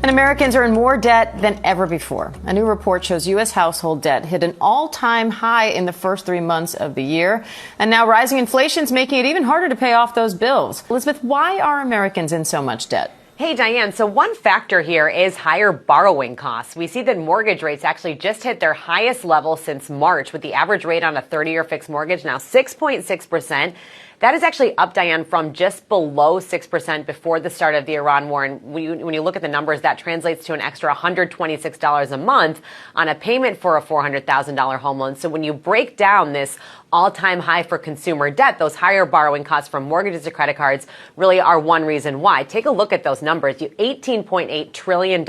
And Americans are in more debt than ever before. A new report shows U.S. household debt hit an all-time high in the first 3 months of the year. And now rising inflation is making it even harder to pay off those bills. Elizabeth, why are Americans in so much debt? Hey, Diane. So one factor here is higher borrowing costs. We see that mortgage rates actually just hit their highest level since March, with the average rate on a 30-year fixed mortgage now 6.6%. That is actually up, Diane, from just below 6% before the start of the Iran war. And when you look at the numbers, that translates to an extra $126 a month on a payment for a $400,000 home loan. So when you break down this all-time high for consumer debt, those higher borrowing costs from mortgages to credit cards really are one reason why. Take a look at those numbers. $18.8 trillion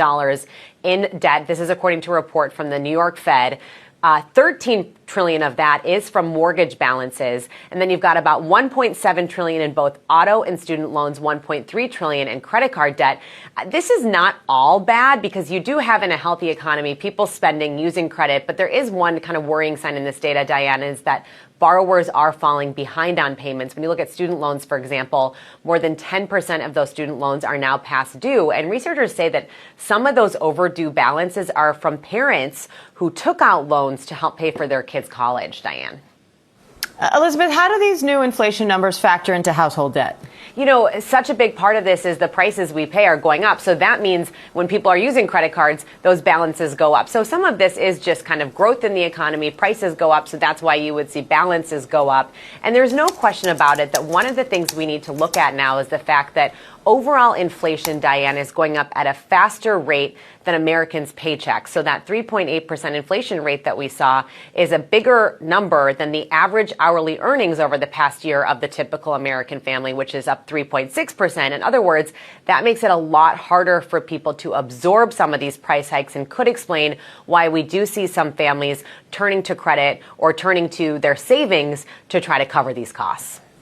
in debt. This is according to a report from the New York Fed. 13 trillion of that is from mortgage balances. And then you've got about 1.7 trillion in both auto and student loans, 1.3 trillion in credit card debt. This is not all bad because you do have in a healthy economy people spending, using credit. But there is one kind of worrying sign in this data, Diana, is that borrowers are falling behind on payments. When you look at student loans, for example, more than 10% of those student loans are now past due. And researchers say that some of those overdue balances are from parents who took out loans to help pay for their kids' college, Diane. Elizabeth, how do these new inflation numbers factor into household debt? You know, such a big part of this is the prices we pay are going up. So that means when people are using credit cards, those balances go up. So some of this is just kind of growth in the economy. Prices go up. So that's why you would see balances go up. And there's no question about it that one of the things we need to look at now is the fact that overall inflation, Diane, is going up at a faster rate than Americans' paychecks. So that 3.8% inflation rate that we saw is a bigger number than the average hourly earnings over the past year of the typical American family, which is up 3.6%. In other words, that makes it a lot harder for people to absorb some of these price hikes and could explain why we do see some families turning to credit or turning to their savings to try to cover these costs.